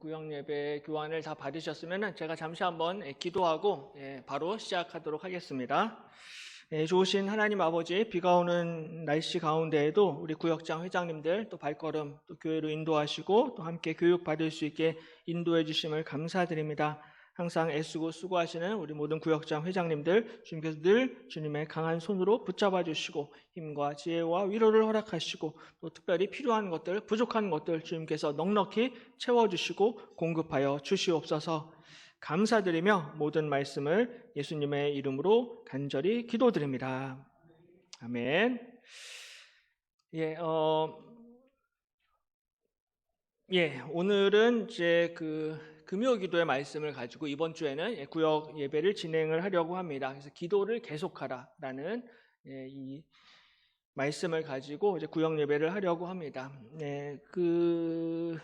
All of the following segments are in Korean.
구역 예배 교환을 다 받으셨으면 제가 잠시 한번 기도하고 바로 시작하도록 하겠습니다. 좋으신 하나님 아버지, 비가 오는 날씨 가운데에도 우리 구역장 회장님들 또 발걸음 또 교회로 인도하시고 또 함께 교육 받을 수 있게 인도해 주심을 감사드립니다. 항상 애쓰고 수고하시는 우리 모든 구역장 회장님들, 주님께서 늘 주님의 강한 손으로 붙잡아 주시고 힘과 지혜와 위로를 허락하시고 또 특별히 필요한 것들, 부족한 것들 주님께서 넉넉히 채워주시고 공급하여 주시옵소서. 감사드리며 모든 말씀을 예수님의 이름으로 간절히 기도드립니다. 아멘. 오늘은 이제 금요 기도의 말씀을 가지고 이번 주에는 구역 예배를 진행을 하려고 합니다. 그래서 기도를 계속하라라는 이 말씀을 가지고 이제 구역 예배를 하려고 합니다. 그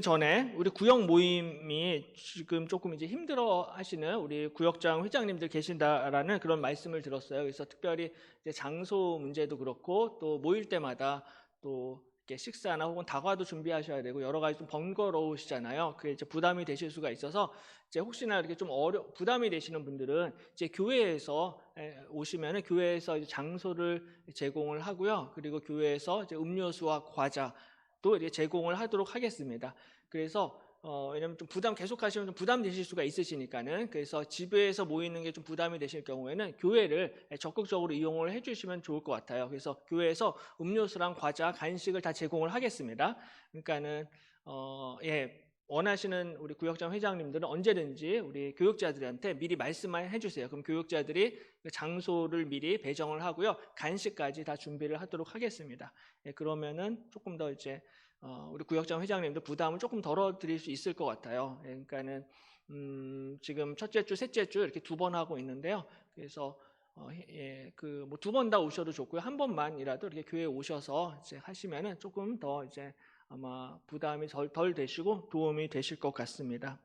전에 우리 구역 모임이 지금 조금 이제 힘들어 하시는 우리 구역장 회장님들 계신다라는 그런 말씀을 들었어요. 그래서 특별히 이제 장소 문제도 그렇고 또 모일 때마다 또 식사나 혹은 다과도 준비하셔야 되고 여러 가지 좀 번거로우시잖아요. 그게 이제 부담이 되실 수가 있어서 이제 혹시나 이렇게 좀 부담이 되시는 분들은 이제 교회에서 오시면은 교회에서 이제 장소를 제공을 하고요. 그리고 교회에서 이제 음료수와 과자도 이제 제공을 하도록 하겠습니다. 그래서 왜냐면 좀 계속하시면 좀 부담 되실 수가 있으시니까는 그래서 집에서 모이는 게 좀 부담이 되실 경우에는 교회를 적극적으로 이용을 해주시면 좋을 것 같아요. 그래서 교회에서 음료수랑 과자, 간식을 다 제공을 하겠습니다. 그러니까는 원하시는 우리 구역장 회장님들은 언제든지 우리 교육자들한테 미리 말씀만 해주세요. 그럼 교육자들이 장소를 미리 배정을 하고요, 간식까지 다 준비를 하도록 하겠습니다. 그러면은 조금 더 이제 우리 구역장 회장님들 부담을 조금 덜어드릴 수 있을 것 같아요. 그러니까는 지금 첫째 주, 셋째 주 이렇게 2번 하고 있는데요. 그래서 뭐 2번 다 오셔도 좋고요. 한 번만이라도 이렇게 교회에 오셔서 이제 하시면은 조금 더 이제 아마 부담이 덜 되시고 도움이 되실 것 같습니다.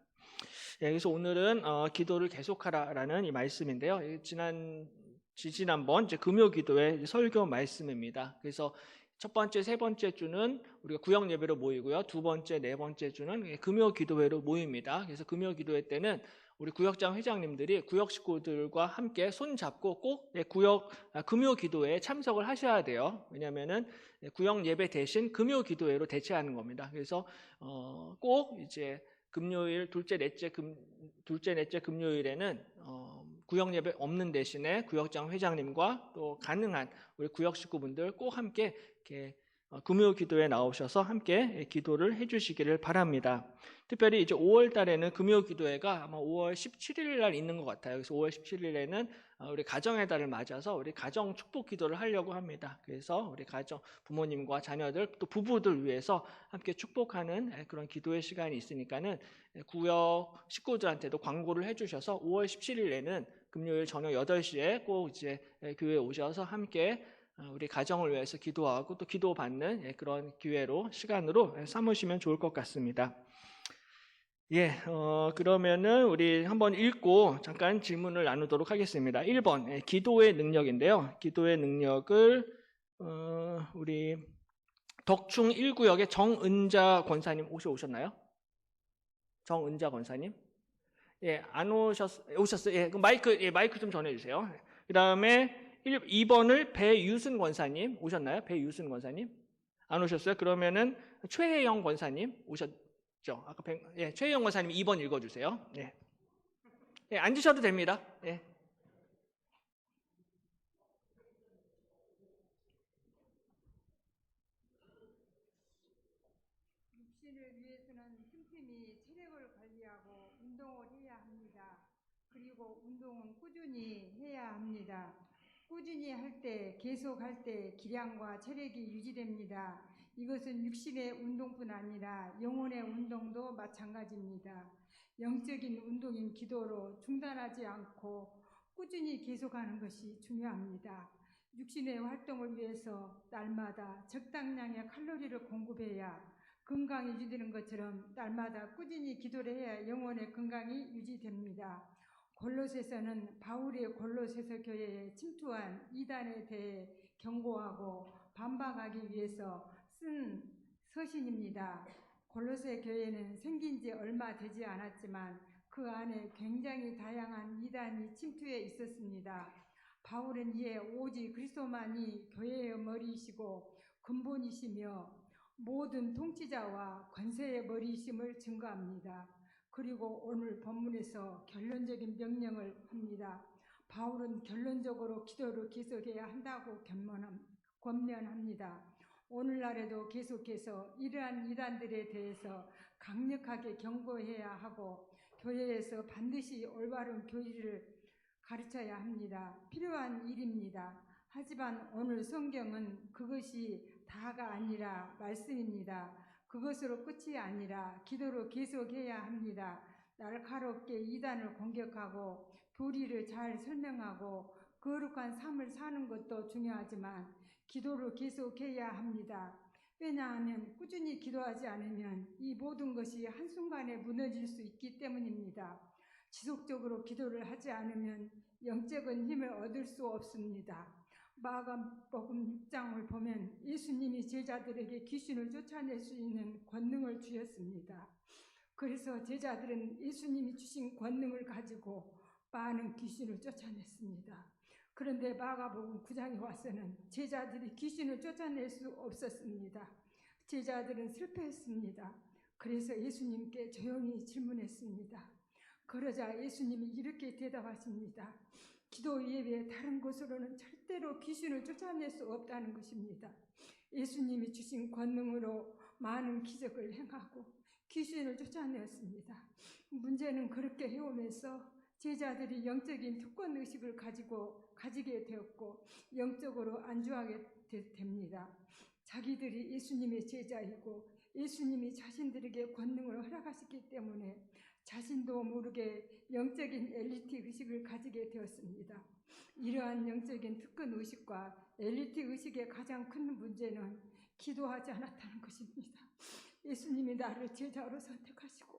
그래서 오늘은 기도를 계속하라라는 이 말씀인데요. 지난번 이제 금요 기도의 설교 말씀입니다. 그래서 첫 번째, 세 번째 주는 우리가 구역 예배로 모이고요. 두 번째, 네 번째 주는 금요 기도회로 모입니다. 그래서 금요 기도회 때는 우리 구역장 회장님들이 구역 식구들과 함께 손 잡고 꼭 금요 기도회에 참석을 하셔야 돼요. 왜냐하면은 구역 예배 대신 금요 기도회로 대체하는 겁니다. 그래서 꼭 이제 금요일 둘째 넷째 금요일에는 구역 예배 없는 대신에 구역장 회장님과 또 가능한 우리 구역 식구분들 꼭 함께 이렇게 금요 기도에 나오셔서 함께 기도를 해주시기를 바랍니다. 특별히 이제 5월 달에는 금요 기도회가 아마 5월 17일 날 있는 것 같아요. 그래서 5월 17일에는 우리 가정의 달을 맞아서 우리 가정 축복 기도를 하려고 합니다. 그래서 우리 가정 부모님과 자녀들 또 부부들 위해서 함께 축복하는 그런 기도의 시간이 있으니까는 구역 식구들한테도 광고를 해주셔서 5월 17일에는 금요일 저녁 8시에 꼭 이제 교회에 오셔서 함께 우리 가정을 위해서 기도하고 또 기도받는 그런 기회로 시간으로 삼으시면 좋을 것 같습니다. 그러면은 우리 한번 읽고 잠깐 질문을 나누도록 하겠습니다. 1번 기도의 능력인데요. 기도의 능력을 우리 덕충 1구역의 정은자 권사님 오셨나요? 정은자 권사님? 안 오셨어요. 그럼 마이크 좀 전해주세요. 그 다음에 2번을 배유순 권사님 오셨나요? 배유순 권사님? 안 오셨어요? 그러면은 최혜영 권사님 오셨죠? 아까 최혜영 권사님 2번 읽어주세요. 앉으셔도 됩니다. 육신을 위해서는 틈틈이 체력을 관리하고 운동을 해야 합니다. 그리고 운동은 꾸준히 해야 합니다. 꾸준히 할 때, 계속 할 때 기량과 체력이 유지됩니다. 이것은 육신의 운동뿐 아니라 영혼의 운동도 마찬가지입니다. 영적인 운동인 기도로 중단하지 않고 꾸준히 계속하는 것이 중요합니다. 육신의 활동을 위해서 날마다 적당량의 칼로리를 공급해야 건강이 유지되는 것처럼 날마다 꾸준히 기도를 해야 영혼의 건강이 유지됩니다. 골로새서는 바울의 골로새서 교회에 침투한 이단에 대해 경고하고 반박하기 위해서 쓴 서신입니다. 골로새 교회는 생긴 지 얼마 되지 않았지만 그 안에 굉장히 다양한 이단이 침투해 있었습니다. 바울은 이에 오직 그리스도만이 교회의 머리이시고 근본이시며 모든 통치자와 권세의 머리이심을 증거합니다. 그리고 오늘 본문에서 결론적인 명령을 합니다. 바울은 결론적으로 기도를 계속해야 한다고 권면합니다. 오늘날에도 계속해서 이러한 이단들에 대해서 강력하게 경고해야 하고 교회에서 반드시 올바른 교리를 가르쳐야 합니다. 필요한 일입니다. 하지만 오늘 성경은 그것이 다가 아니라 말씀입니다. 그것으로 끝이 아니라 기도로 계속해야 합니다. 날카롭게 이단을 공격하고 교리를 잘 설명하고 거룩한 삶을 사는 것도 중요하지만 기도를 계속해야 합니다. 왜냐하면 꾸준히 기도하지 않으면 이 모든 것이 한순간에 무너질 수 있기 때문입니다. 지속적으로 기도를 하지 않으면 영적인 힘을 얻을 수 없습니다. 마가복음 6장을 보면 예수님이 제자들에게 귀신을 쫓아낼 수 있는 권능을 주셨습니다. 그래서 제자들은 예수님이 주신 권능을 가지고 많은 귀신을 쫓아냈습니다. 그런데 마가복음 9장에 와서는 제자들이 귀신을 쫓아낼 수 없었습니다. 제자들은 실패했습니다. 그래서 예수님께 조용히 질문했습니다. 그러자 예수님이 이렇게 대답하십니다. 기도 이외에 다른 곳으로는 절대로 귀신을 쫓아낼 수 없다는 것입니다. 예수님이 주신 권능으로 많은 기적을 행하고 귀신을 쫓아내었습니다. 문제는 그렇게 해오면서 제자들이 영적인 특권의식을 가지게 되었고 영적으로 안주하게 됩니다. 자기들이 예수님의 제자이고 예수님이 자신들에게 권능을 허락하셨기 때문에 자신도 모르게 영적인 엘리트 의식을 가지게 되었습니다. 이러한 영적인 특권 의식과 엘리트 의식의 가장 큰 문제는 기도하지 않았다는 것입니다. 예수님이 나를 제자로 선택하시고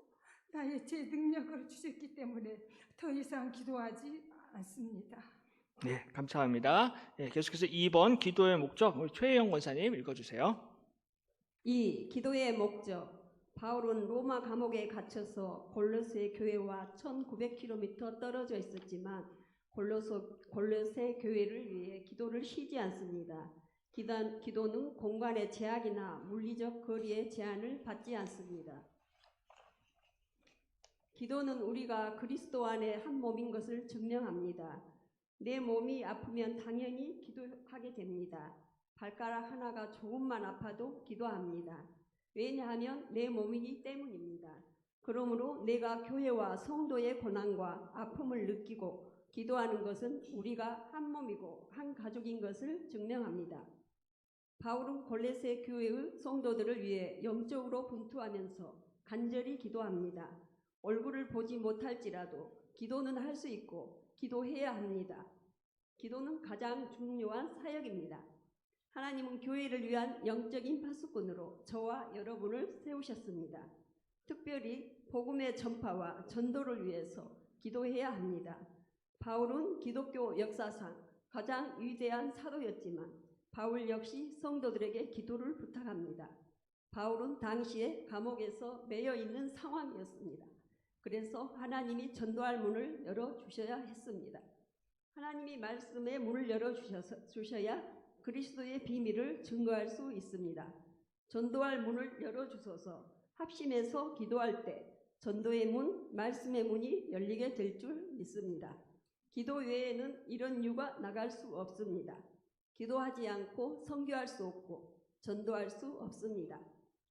나의 제 능력을 주셨기 때문에 더 이상 기도하지 않습니다. 네, 감사합니다. 네, 계속해서 2번 기도의 목적 우리 최혜영 권사님 읽어주세요. 2. 기도의 목적. 바울은 로마 감옥에 갇혀서 골로새 교회와 1900km 떨어져 있었지만 골로새 교회를 위해 기도를 쉬지 않습니다. 기도는 공간의 제약이나 물리적 거리의 제한을 받지 않습니다. 기도는 우리가 그리스도 안에 한 몸인 것을 증명합니다. 내 몸이 아프면 당연히 기도하게 됩니다. 발가락 하나가 조금만 아파도 기도합니다. 왜냐하면 내 몸이기 때문입니다. 그러므로 내가 교회와 성도의 고난과 아픔을 느끼고 기도하는 것은 우리가 한 몸이고 한 가족인 것을 증명합니다. 바울은 골로새 교회의 성도들을 위해 영적으로 분투하면서 간절히 기도합니다. 얼굴을 보지 못할지라도 기도는 할 수 있고 기도해야 합니다. 기도는 가장 중요한 사역입니다. 하나님은 교회를 위한 영적인 파수꾼으로 저와 여러분을 세우셨습니다. 특별히 복음의 전파와 전도를 위해서 기도해야 합니다. 바울은 기독교 역사상 가장 위대한 사도였지만 바울 역시 성도들에게 기도를 부탁합니다. 바울은 당시에 감옥에서 매여 있는 상황이었습니다. 그래서 하나님이 전도할 문을 열어주셔야 했습니다. 하나님이 말씀의 문을 열어주셔야 그리스도의 비밀을 증거할 수 있습니다. 전도할 문을 열어주셔서 합심해서 기도할 때 전도의 문, 말씀의 문이 열리게 될 줄 믿습니다. 기도 외에는 이런 유가 나갈 수 없습니다. 기도하지 않고 선교할 수 없고 전도할 수 없습니다.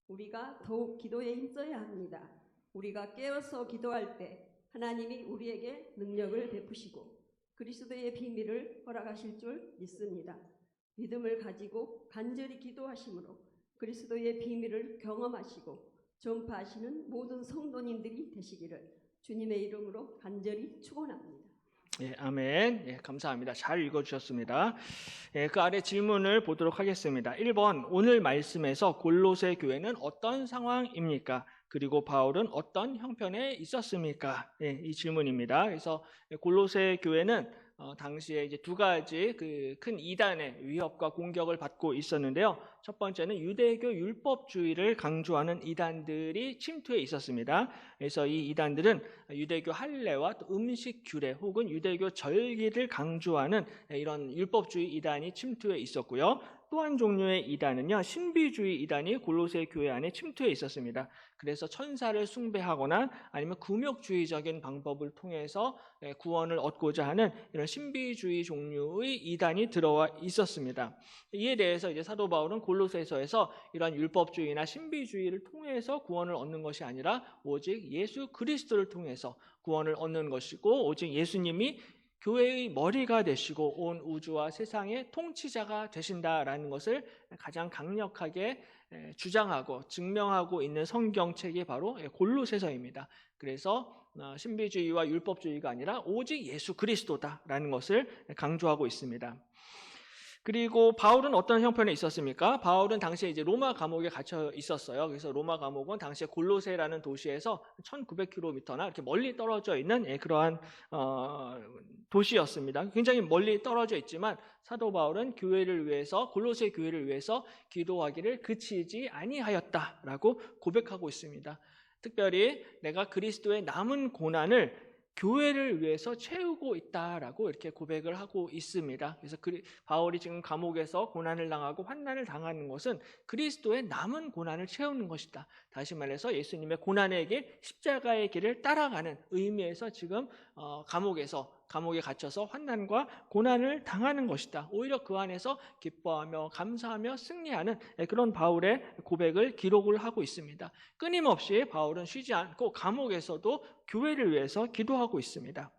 우리가 더욱 기도에 힘써야 합니다. 우리가 깨어서 기도할 때 하나님이 우리에게 능력을 베푸시고 그리스도의 비밀을 허락하실 줄 믿습니다. 믿음을 가지고 간절히 기도하심으로 그리스도의 비밀을 경험하시고 전파하시는 모든 성도님들이 되시기를 주님의 이름으로 간절히 축원합니다. 예, 아멘. 예, 감사합니다. 잘 읽어주셨습니다. 예, 그 아래 질문을 보도록 하겠습니다. 1번, 오늘 말씀에서 골로새 교회는 어떤 상황입니까? 그리고 바울은 어떤 형편에 있었습니까? 예, 이 질문입니다. 그래서 골로새 교회는 당시에 이제 두 가지 그 큰 이단의 위협과 공격을 받고 있었는데요. 첫 번째는 유대교 율법주의를 강조하는 이단들이 침투해 있었습니다. 그래서 이 이단들은 유대교 할례와 또 음식 규례 혹은 유대교 절기를 강조하는 이런 율법주의 이단이 침투해 있었고요. 또 한 종류의 이단은요, 신비주의 이단이 골로새 교회 안에 침투해 있었습니다. 그래서 천사를 숭배하거나 아니면 금욕주의적인 방법을 통해서 구원을 얻고자 하는 이런 신비주의 종류의 이단이 들어와 있었습니다. 이에 대해서 이제 사도 바울은 골로새서에서 이런 율법주의나 신비주의를 통해서 구원을 얻는 것이 아니라 오직 예수 그리스도를 통해서 구원을 얻는 것이고, 오직 예수님이 교회의 머리가 되시고 온 우주와 세상의 통치자가 되신다라는 것을 가장 강력하게 주장하고 증명하고 있는 성경책이 바로 골로새서입니다. 그래서 신비주의와 율법주의가 아니라 오직 예수 그리스도다라는 것을 강조하고 있습니다. 그리고 바울은 어떤 형편에 있었습니까? 바울은 당시에 이제 로마 감옥에 갇혀 있었어요. 그래서 로마 감옥은 당시에 골로새라는 도시에서 1900km나 이렇게 멀리 떨어져 있는 그러한 도시였습니다. 굉장히 멀리 떨어져 있지만 사도 바울은 교회를 위해서, 골로새 교회를 위해서 기도하기를 그치지 아니하였다라고 고백하고 있습니다. 특별히 내가 그리스도의 남은 고난을 교회를 위해서 채우고 있다라고 이렇게 고백을 하고 있습니다. 그래서 바울이 지금 감옥에서 고난을 당하고 환난을 당하는 것은 그리스도의 남은 고난을 채우는 것이다. 다시 말해서 예수님의 고난의 길, 십자가의 길을 따라가는 의미에서 지금 감옥에 갇혀서 환난과 고난을 당하는 것이다. 오히려 그 안에서 기뻐하며 감사하며 승리하는 그런 바울의 고백을 기록을 하고 있습니다. 끊임없이 바울은 쉬지 않고 감옥에서도 교회를 위해서 기도하고 있습니다.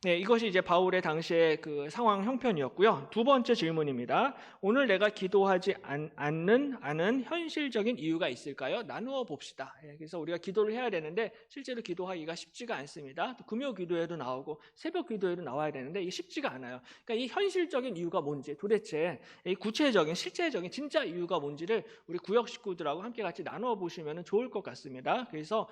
이것이 이제 바울의 당시의 그 상황 형편이었고요. 두 번째 질문입니다. 오늘 내가 기도하지 않는 현실적인 이유가 있을까요? 나누어 봅시다. 그래서 우리가 기도를 해야 되는데 실제로 기도하기가 쉽지가 않습니다. 또 금요 기도에도 나오고 새벽 기도에도 나와야 되는데 이게 쉽지가 않아요. 그러니까 이 현실적인 이유가 뭔지, 도대체 이 구체적인 실제적인 진짜 이유가 뭔지를 우리 구역 식구들하고 함께 같이 나누어 보시면 좋을 것 같습니다. 그래서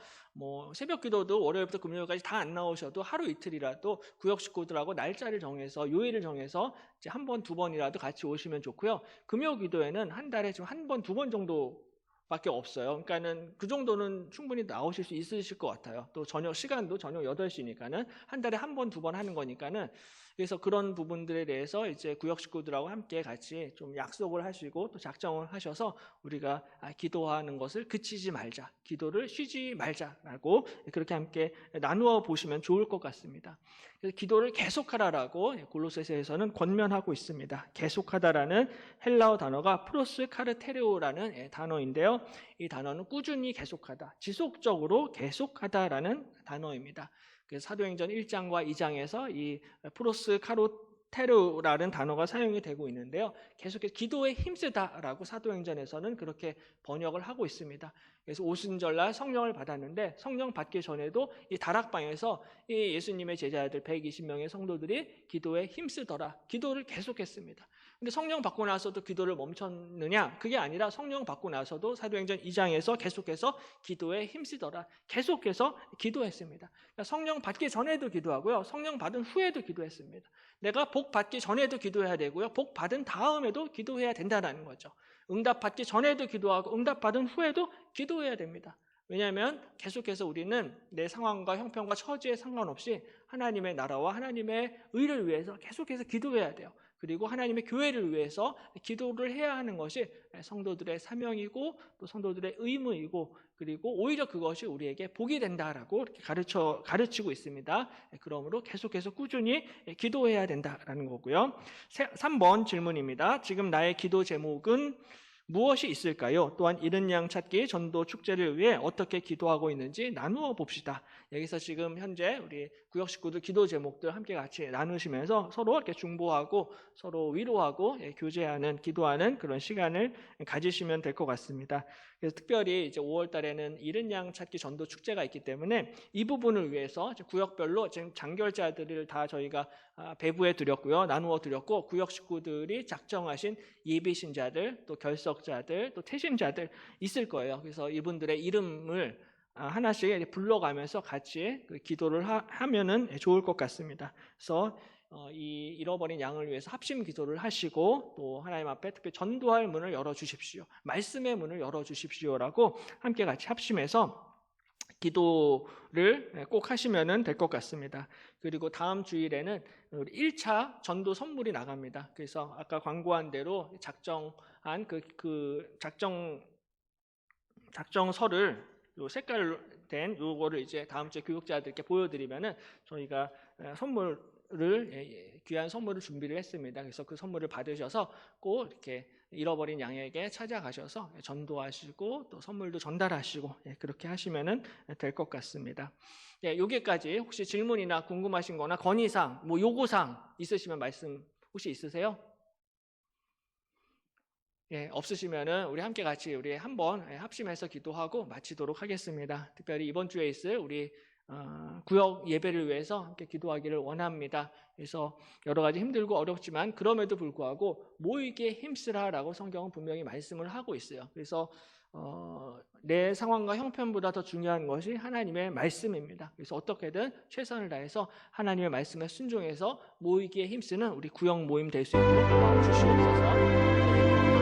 새벽 기도도 월요일부터 금요일까지 다 안 나오셔도 하루 이틀이라도 구역 식구들하고 날짜를 정해서 요일을 정해서 이제 한 번, 두 번이라도 같이 오시면 좋고요. 금요 기도에는 한 달에 지금 한 번, 두 번 정도밖에 없어요. 그러니까는 그 정도는 충분히 나오실 수 있으실 것 같아요. 또 저녁 시간도 저녁 8시니까는 한 달에 한 번, 두 번 하는 거니까는, 그래서 그런 부분들에 대해서 이제 구역 식구들하고 함께 같이 좀 약속을 하시고 또 작정을 하셔서 우리가 기도하는 것을 그치지 말자, 기도를 쉬지 말자라고 그렇게 함께 나누어 보시면 좋을 것 같습니다. 그래서 기도를 계속하라라고 골로새서에서는 권면하고 있습니다. 계속하다라는 헬라어 단어가 프로스 카르테레오라는 단어인데요. 이 단어는 꾸준히 계속하다, 지속적으로 계속하다라는 단어입니다. 그래서 사도행전 1장과 2장에서 이 프로스 카르테레오라는 단어가 사용이 되고 있는데요. 계속해서 기도에 힘쓰다라고 사도행전에서는 그렇게 번역을 하고 있습니다. 그래서 오순절날 성령을 받았는데 성령 받기 전에도 이 다락방에서 이 예수님의 제자들 120명의 성도들이 기도에 힘쓰더라, 기도를 계속했습니다. 근데 성령 받고 나서도 기도를 멈췄느냐? 그게 아니라 성령 받고 나서도 사도행전 2장에서 계속해서 기도에 힘쓰더라, 계속해서 기도했습니다. 그러니까 성령 받기 전에도 기도하고요, 성령 받은 후에도 기도했습니다. 내가 복 받기 전에도 기도해야 되고요, 복 받은 다음에도 기도해야 된다는 거죠. 응답 받기 전에도 기도하고 응답 받은 후에도 기도해야 됩니다. 왜냐하면 계속해서 우리는 내 상황과 형편과 처지에 상관없이 하나님의 나라와 하나님의 의를 위해서 계속해서 기도해야 돼요. 그리고 하나님의 교회를 위해서 기도를 해야 하는 것이 성도들의 사명이고 또 성도들의 의무이고, 그리고 오히려 그것이 우리에게 복이 된다라고 이렇게 가르치고 있습니다. 그러므로 계속해서 꾸준히 기도해야 된다라는 거고요. 3번 질문입니다. 지금 나의 기도 제목은 무엇이 있을까요? 또한 이른 양 찾기 전도 축제를 위해 어떻게 기도하고 있는지 나누어 봅시다. 여기서 지금 현재 우리 구역 식구들 기도 제목들 함께 같이 나누시면서 서로 이렇게 중보하고 서로 위로하고 교제하는, 기도하는 그런 시간을 가지시면 될 것 같습니다. 그래서 특별히 이제 5월 달에는 이른 양 찾기 전도 축제가 있기 때문에 이 부분을 위해서 구역별로 지금 장결자들을 다 저희가 배부해 드렸고요, 나누어 드렸고, 구역 식구들이 작정하신 예비 신자들, 또 결석자들, 또 태신자들 있을 거예요. 그래서 이분들의 이름을 하나씩 불러가면서 같이 기도를 하면은 좋을 것 같습니다. 그래서 이 잃어버린 양을 위해서 합심 기도를 하시고 또 하나님 앞에 특별히 전도할 문을 열어주십시오. 말씀의 문을 열어주십시오라고 함께 같이 합심해서 기도를 꼭 하시면 될 것 같습니다. 그리고 다음 주일에는 우리 1차 전도 선물이 나갑니다. 그래서 아까 광고한 대로 작정한 그 작정서를 요 색깔로 된 요거를 이제 다음 주에 교육자들께 보여드리면은 저희가 귀한 선물을 준비를 했습니다. 그래서 그 선물을 받으셔서 꼭 이렇게 잃어버린 양에게 찾아가셔서 전도하시고 또 선물도 전달하시고 그렇게 하시면 될 것 같습니다. 여기까지 혹시 질문이나 궁금하신 거나 건의사항, 뭐 요구사항 있으시면 말씀 혹시 있으세요? 없으시면은 우리 함께 같이 우리 한번 합심해서 기도하고 마치도록 하겠습니다. 특별히 이번 주에 있을 우리 구역 예배를 위해서 함께 기도하기를 원합니다. 그래서 여러 가지 힘들고 어렵지만 그럼에도 불구하고 모이기에 힘쓰라라고 성경은 분명히 말씀을 하고 있어요. 그래서 내 상황과 형편보다 더 중요한 것이 하나님의 말씀입니다. 그래서 어떻게든 최선을 다해서 하나님의 말씀에 순종해서 모이기에 힘쓰는 우리 구역 모임 될 수 있도록 도와주시옵소서.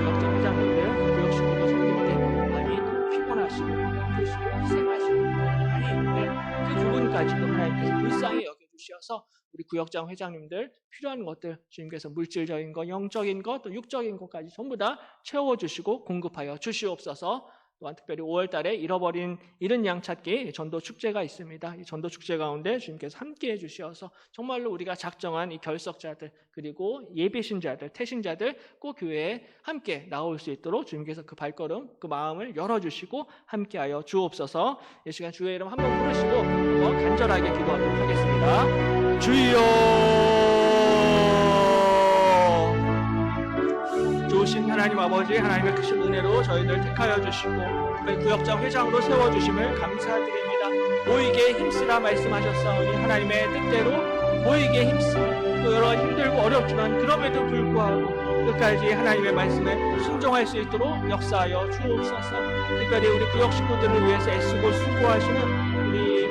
구역장 회장님들, 구역 식구들 섬길 때 많이 또 피곤하시고 힘드시고 희생하시고 많이 있는데 그 부분까지도 하나님께서 불쌍히 여겨주셔서 우리 구역장 회장님들 필요한 것들 주님께서 물질적인 것, 영적인 것, 또 육적인 것까지 전부 다 채워주시고 공급하여 주시옵소서. 또한 특별히 5월 달에 잃은 양 찾기 전도 축제가 있습니다. 이 전도 축제 가운데 주님께서 함께해 주셔서 정말로 우리가 작정한 이 결석자들 그리고 예비신자들, 태신자들 꼭 교회에 함께 나올 수 있도록 주님께서 그 발걸음, 그 마음을 열어주시고 함께하여 주옵소서. 이 시간 주의 이름 한번 부르시고 한번 간절하게 기도하도록 하겠습니다. 주여, 좋으신 하나님 아버지, 하나님의 크신 은혜로 저희들 택하여 주시고 구역장 회장으로 세워주심을 감사드립니다. 모이게 힘쓰라 말씀하셨사오니 하나님의 뜻대로 모이게 힘쓰고 또 여러 가지 힘들고 어렵지만 그럼에도 불구하고 끝까지 하나님의 말씀에 순종할 수 있도록 역사하여 주옵소서. 특별히 우리 구역 식구들을 위해서 애쓰고 수고하시는 우리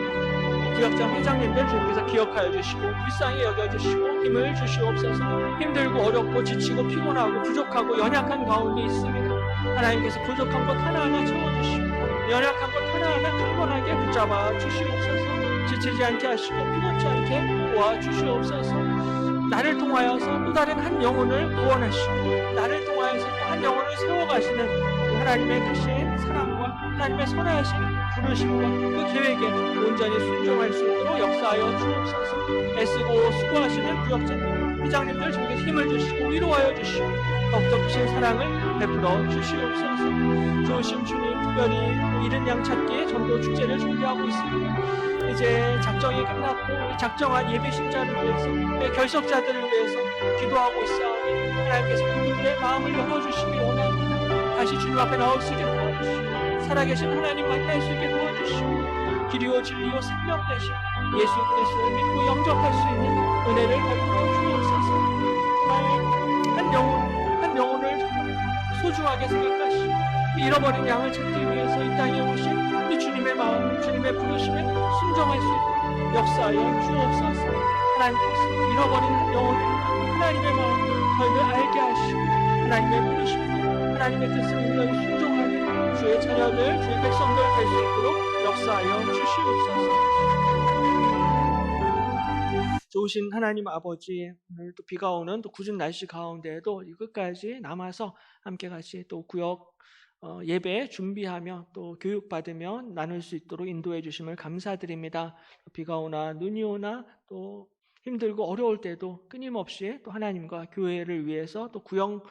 구역장 회장님들 주님께서 기억하여 주시고 불쌍히 여겨주시고 힘을 주시옵소서. 힘들고 어렵고 지치고 피곤하고 부족하고 연약한 가운데 있습니다. 하나님께서 부족한 것 하나하나 채워주시고 연약한 것 하나하나 강건하게 붙잡아 주시옵소서. 지치지 않게 하시고 피곤치 않게 도와주시옵소서. 나를 통하여서 또 다른 한 영혼을 구원하시고 나를 통하여서 또 한 영혼을 세워가시는 하나님의 크신 사랑과 하나님의 선하신 부르심과 그 계획에 온전히 순종할 수 있도록 역사하여 주옵소서. 애쓰고 수고하시는 구역장님, 회장님들 주님께서 힘을 주시고 위로하여 주시고 더욱더 크신 사랑을 베풀어 주시옵소서. 좋으신 주님, 특별히 잃은 양 찾기에 전도 축제를 준비하고 있습니다. 이제 작정이 끝났고 작정한 예배신자를 위해서 결석자들을 위해서 기도하고 있사오니 하나님께서 그분들의 마음을 열어주시기 원합니다. 다시 주님 앞에 나올 수 있게 도와주시고 살아계신 하나님 만날 수 있게 도와주시고 길이요 진리요 생명 되신 예수 그리스도를 믿고 영접할 수 있는 은혜를 베풀어 주옵소서. 한 영혼을 소중하게 생각하시고 잃어버린 양을 찾기 위해서 이 땅에 오신 이 주님의 마음, 주님의 부르심에 순종할 수 있도록 역사하여 주옵소서. 하나님께서 잃어버린 한 영혼을 하나님의 마음을 저희를 알게 하시고 하나님의 부르심과 하나님의 뜻을 온전히 순종하는 주의 자녀들, 주의 백성들 될 수 있도록 역사하여 주시옵소서. 좋으신 하나님 아버지, 오늘 또 비가 오는 또 궂은 날씨 가운데에도 이 끝까지 남아서 함께 같이 또 구역 예배 준비하며 또 교육받으며 나눌 수 있도록 인도해 주심을 감사드립니다. 비가 오나 눈이 오나 또 힘들고 어려울 때도 끊임없이 또 하나님과 교회를 위해서 또 구역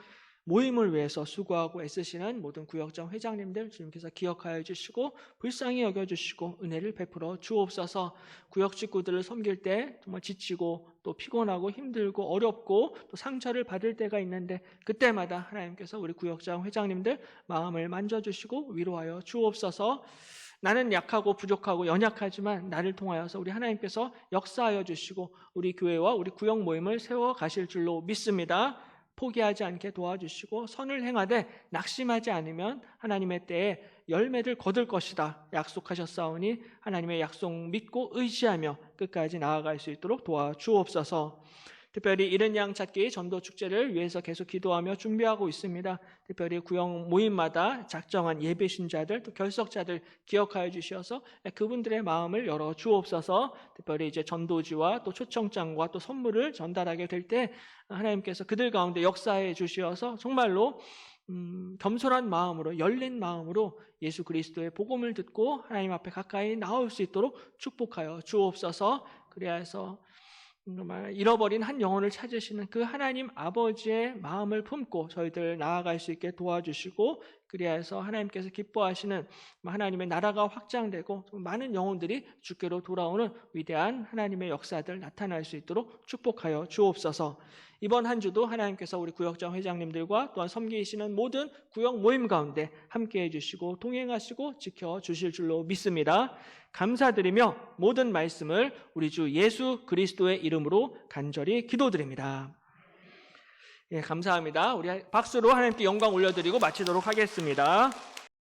모임을 위해서 수고하고 애쓰시는 모든 구역장 회장님들 주님께서 기억하여 주시고 불쌍히 여겨주시고 은혜를 베풀어 주옵소서. 구역 식구들을 섬길 때 정말 지치고 또 피곤하고 힘들고 어렵고 또 상처를 받을 때가 있는데 그때마다 하나님께서 우리 구역장 회장님들 마음을 만져주시고 위로하여 주옵소서. 나는 약하고 부족하고 연약하지만 나를 통하여서 우리 하나님께서 역사하여 주시고 우리 교회와 우리 구역 모임을 세워 가실 줄로 믿습니다. 포기하지 않게 도와주시고 선을 행하되 낙심하지 않으면 하나님의 때에 열매를 거둘 것이다 약속하셨사오니 하나님의 약속 믿고 의지하며 끝까지 나아갈 수 있도록 도와주옵소서. 특별히 이른 양 찾기 전도 축제를 위해서 계속 기도하며 준비하고 있습니다. 특별히 구역 모임마다 작정한 예배 신자들 또 결석자들 기억하여 주셔서 그분들의 마음을 열어 주옵소서. 특별히 이제 전도지와 또 초청장과 또 선물을 전달하게 될 때 하나님께서 그들 가운데 역사해 주시어서 정말로 겸손한 마음으로 열린 마음으로 예수 그리스도의 복음을 듣고 하나님 앞에 가까이 나올 수 있도록 축복하여 주옵소서. 그래야 해서 정말 잃어버린 한 영혼을 찾으시는 그 하나님 아버지의 마음을 품고 저희들 나아갈 수 있게 도와주시고, 그래야 해서 하나님께서 기뻐하시는 하나님의 나라가 확장되고 많은 영혼들이 주께로 돌아오는 위대한 하나님의 역사들 나타날 수 있도록 축복하여 주옵소서. 이번 한 주도 하나님께서 우리 구역장 회장님들과 또한 섬기시는 모든 구역 모임 가운데 함께해 주시고 동행하시고 지켜주실 줄로 믿습니다. 감사드리며 모든 말씀을 우리 주 예수 그리스도의 이름으로 간절히 기도드립니다. 예, 감사합니다. 우리 박수로 하나님께 영광 올려드리고 마치도록 하겠습니다.